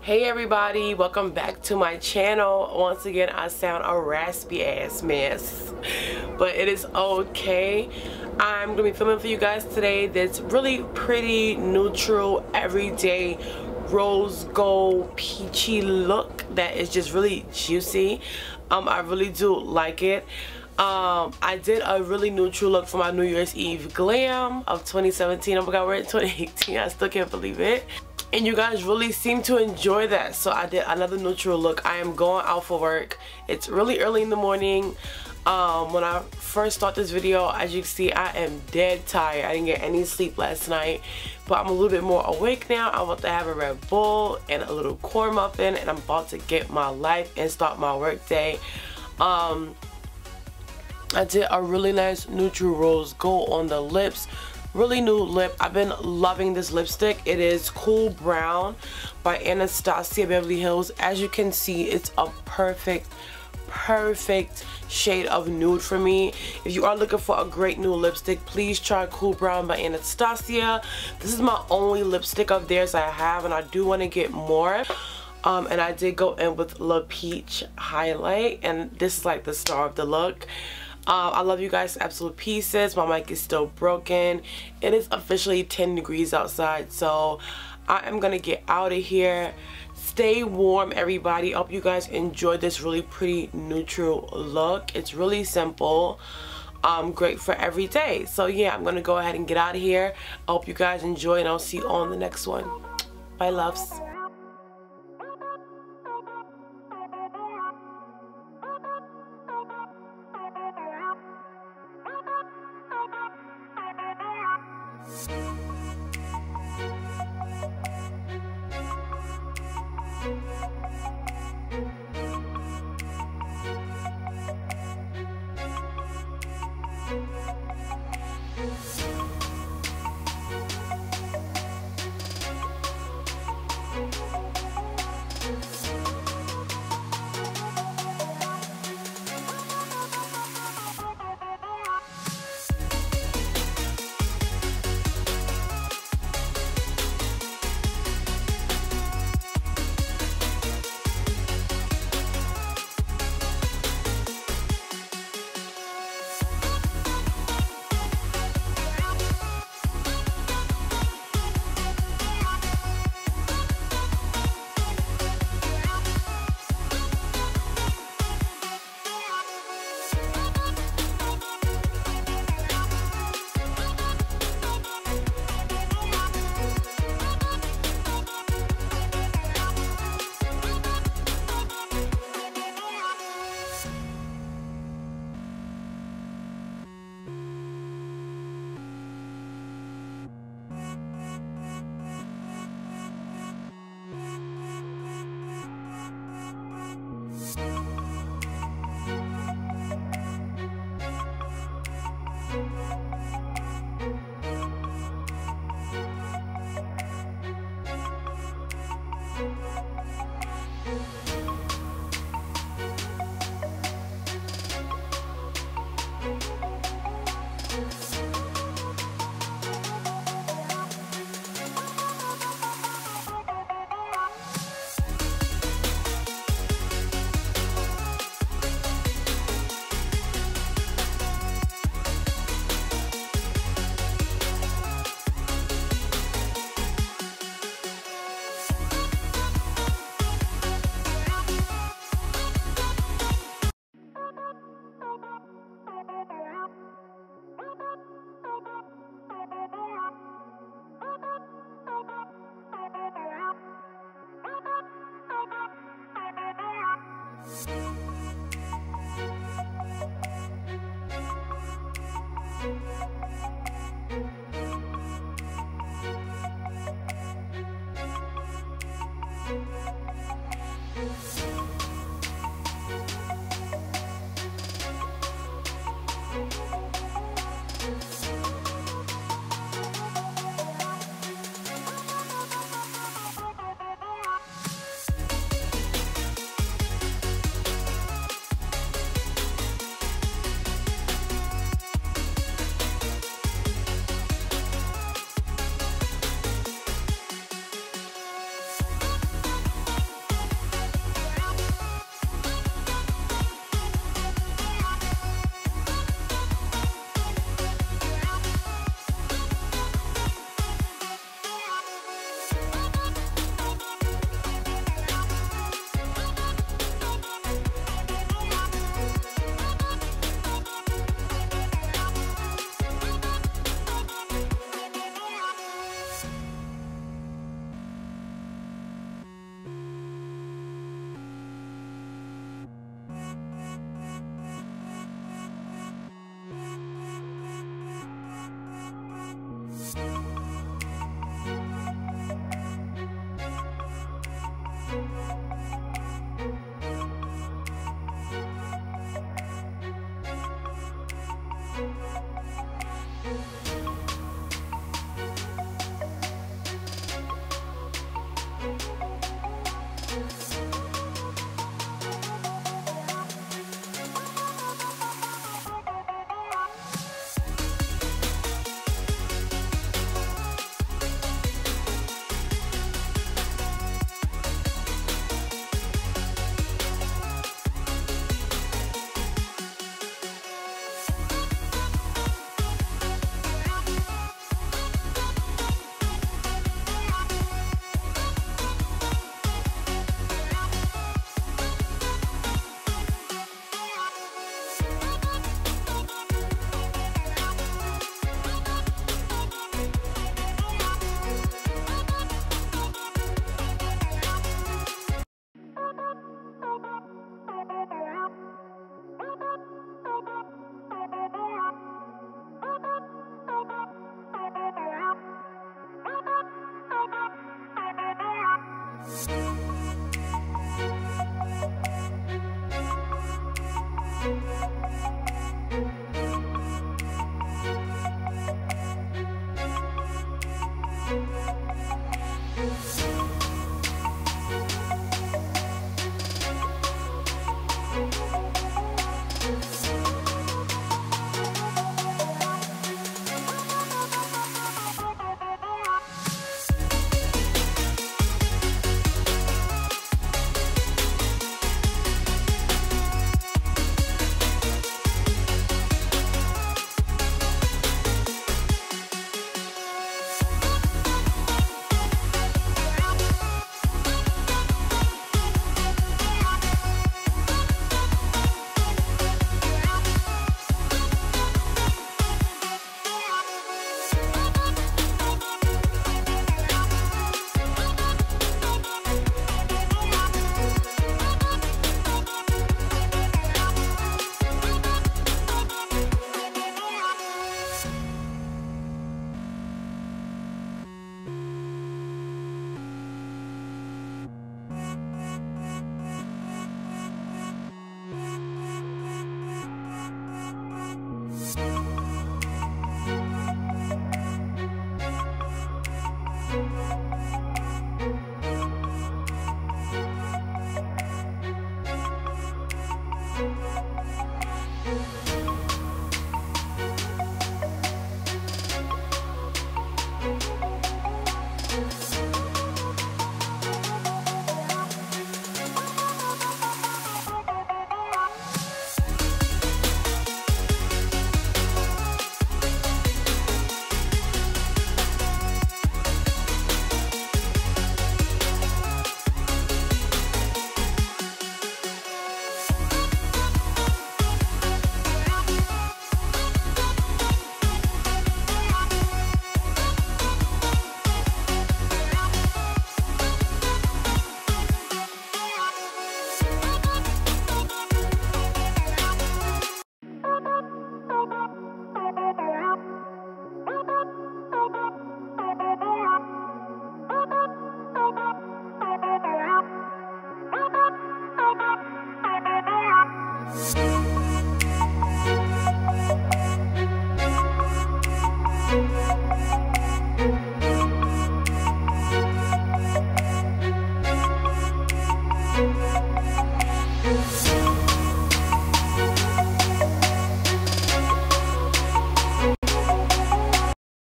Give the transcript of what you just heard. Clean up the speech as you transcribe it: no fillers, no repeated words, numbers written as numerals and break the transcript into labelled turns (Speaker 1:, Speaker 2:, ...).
Speaker 1: Hey everybody, welcome back to my channel. Once again, I sound a raspy ass mess, but it is okay. I'm gonna be filming for you guys today this really pretty, neutral, everyday rose gold peachy look that is just really juicy. I really do like it. I did a really neutral look for my New Year's Eve glam of 2017. Oh my god, we're in 2018. I still can't believe it. And you guys really seem to enjoy that, so I did another neutral look. I am going out for work. It's really early in the morning. When I first start this video, as you can see, I am dead tired. I didn't get any sleep last night, but I'm a little bit more awake now. I'm about to have a Red Bull and a little corn muffin, and I'm about to get my life and start my work day. I did a really nice neutral rose gold on the lips. Really new lip. I've been loving this lipstick. It is Cool Brown by Anastasia Beverly Hills. As you can see, it's a perfect shade of nude for me. If you are looking for a great new lipstick, please try Cool Brown by Anastasia. This is my only lipstick of theirs I have, and I do want to get more. And I did go in with La Peach highlight, and this is like the star of the look. I love you guys to absolute pieces. My mic is still broken. It is officially 10 degrees outside, so I am gonna get out of here. Stay warm, everybody. I hope you guys enjoyed this really pretty neutral look. It's really simple, great for every day. So yeah, I'm gonna go ahead and get out of here. I hope you guys enjoy, and I'll see you on the next one. Bye, loves.